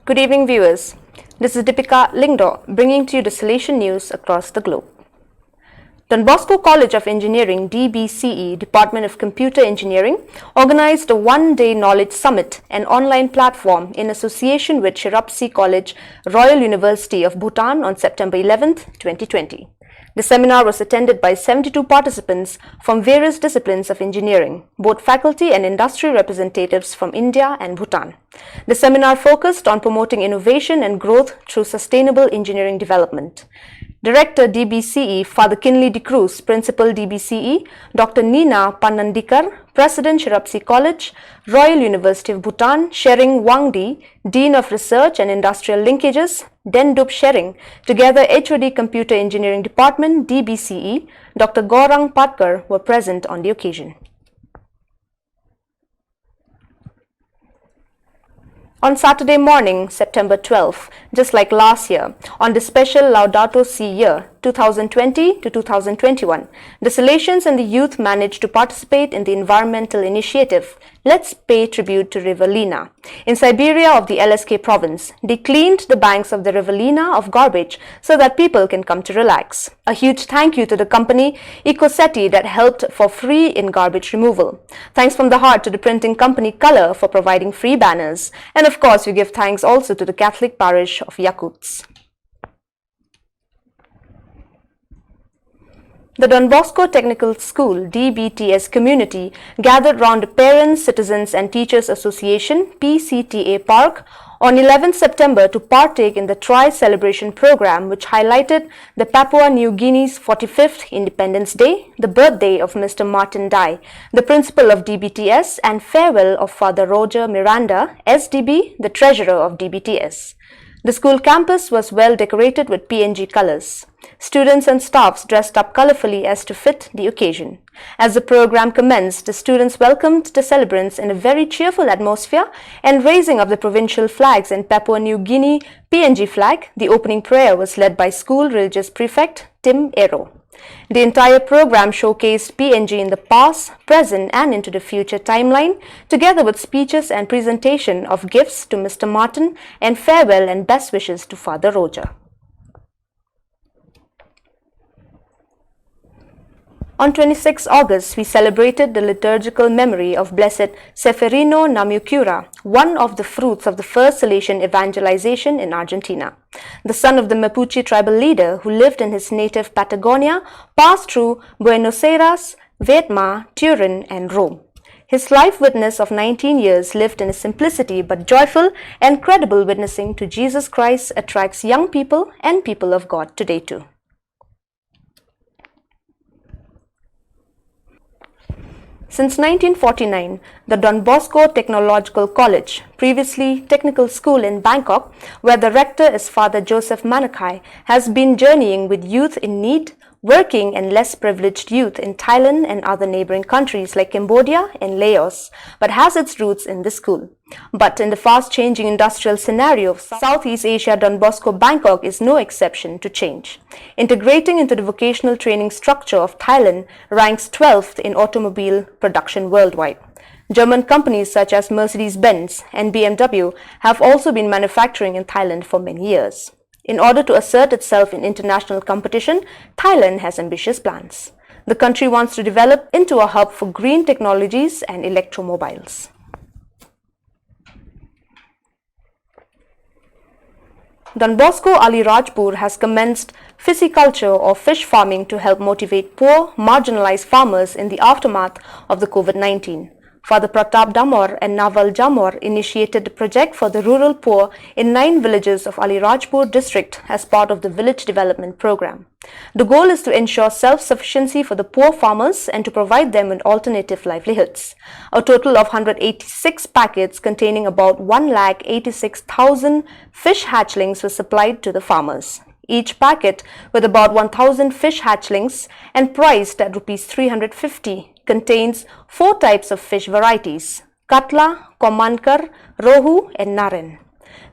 Good evening, viewers. This is Deepika Lingdo bringing to you the Salesian news across the globe. Don Bosco College of Engineering, DBCE, Department of Computer Engineering, organized a one-day knowledge summit, an online platform in association with Shirapsi College, Royal University of Bhutan on September 11, 2020. The seminar was attended by 72 participants from various disciplines of engineering, both faculty and industry representatives from India and Bhutan. The seminar focused on promoting innovation and growth through sustainable engineering development. Director DBCE, Father Kinley de Cruz, Principal DBCE, Dr. Nina Pannandikar, President Shirapsi College, Royal University of Bhutan, Shering Wangdi, Dean of Research and Industrial Linkages, Dendup Shering, together HOD Computer Engineering Department, DBCE, Dr. Gaurang Patkar were present on the occasion. On Saturday morning, September 12, just like last year, on the special Laudato Si year 2020 to 2021, the Salesians and the youth managed to participate in the environmental initiative Let's Pay Tribute to River Lena. In Siberia of the LSK province, they cleaned the banks of the River Lena of garbage so that people can come to relax. A huge thank you to the company EcoSeti that helped for free in garbage removal. Thanks from the heart to the printing company Color for providing free banners. And of course, we give thanks also to the Catholic parish of Yakuts. The Don Bosco Technical School DBTS community gathered round the Parents, Citizens and Teachers Association PCTA Park on 11 September to partake in the Tri-Celebration program, which highlighted the Papua New Guinea's 45th Independence Day, the birthday of Mr. Martin Dai, the principal of DBTS, and farewell of Father Roger Miranda, SDB, the treasurer of DBTS. The school campus was well decorated with PNG colors. Students and staffs dressed up colorfully as to fit the occasion. As the program commenced, the students welcomed the celebrants in a very cheerful atmosphere and raising of the provincial flags and Papua New Guinea PNG flag. The opening prayer was led by school religious prefect Tim Ero. The entire program showcased PNG in the past, present and into the future timeline, together with speeches and presentation of gifts to Mr. Martin and farewell and best wishes to Father Roger. On 26 August, we celebrated the liturgical memory of Blessed Seferino Namucura, one of the fruits of the first Salesian evangelization in Argentina. The son of the Mapuche tribal leader who lived in his native Patagonia, passed through Buenos Aires, Vietnam, Turin and Rome. His life witness of 19 years lived in a simplicity but joyful and credible witnessing to Jesus Christ attracts young people and people of God today too. Since 1949, the Don Bosco Technological College, previously Technical School in Bangkok, where the rector is Father Joseph Manakai, has been journeying with youth in need, working and less privileged youth in Thailand and other neighboring countries like Cambodia and Laos, but has its roots in this school. But in the fast-changing industrial scenario of Southeast Asia, Don Bosco Bangkok is no exception to change. Integrating into the vocational training structure of Thailand, ranks 12th in automobile production worldwide. German companies such as Mercedes-Benz and BMW have also been manufacturing in Thailand for many years. In order to assert itself in international competition, Thailand has ambitious plans. The country wants to develop into a hub for green technologies and electromobiles. Don Bosco Ali Rajpur has commenced pisciculture or fish farming to help motivate poor, marginalized farmers in the aftermath of the COVID-19. Father Pratap Damor and Naval Jamor initiated the project for the rural poor in 9 villages of Ali Rajpur district as part of the village development program. The goal is to ensure self-sufficiency for the poor farmers and to provide them with alternative livelihoods. A total of 186 packets containing about 1,86,000 fish hatchlings were supplied to the farmers. Each packet with about 1,000 fish hatchlings and priced at ₹350 contains 4 types of fish varieties: Katla, Komankar, Rohu and Naren.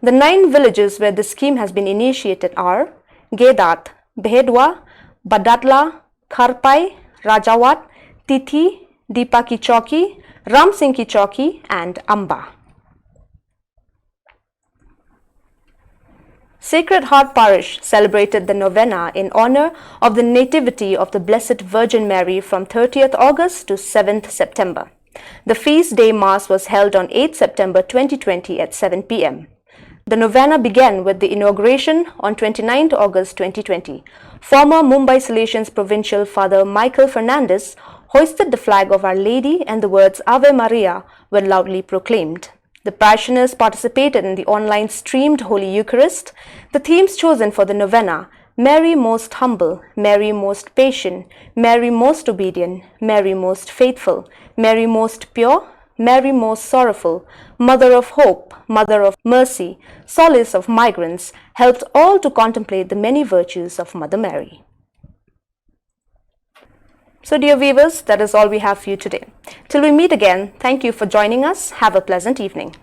The 9 villages where the scheme has been initiated are Gedat, Behedwa, Badatla, Kharpai, Rajawat, Tithi, Deepaki Chowki, Ram Singh Ki Chowki and Amba. Sacred Heart Parish celebrated the novena in honor of the Nativity of the Blessed Virgin Mary from 30th August to 7th September. The feast day mass was held on 8th September 2020 at 7 p.m. The novena began with the inauguration on 29th August 2020. Former Mumbai Salesian's Provincial Father Michael Fernandez hoisted the flag of Our Lady and the words Ave Maria were loudly proclaimed. The parishioners participated in the online streamed Holy Eucharist. The themes chosen for the novena: Mary most humble, Mary most patient, Mary most obedient, Mary most faithful, Mary most pure, Mary most sorrowful, Mother of Hope, Mother of Mercy, Solace of Migrants, helped all to contemplate the many virtues of Mother Mary. So dear viewers, that is all we have for you today. Till we meet again, thank you for joining us. Have a pleasant evening.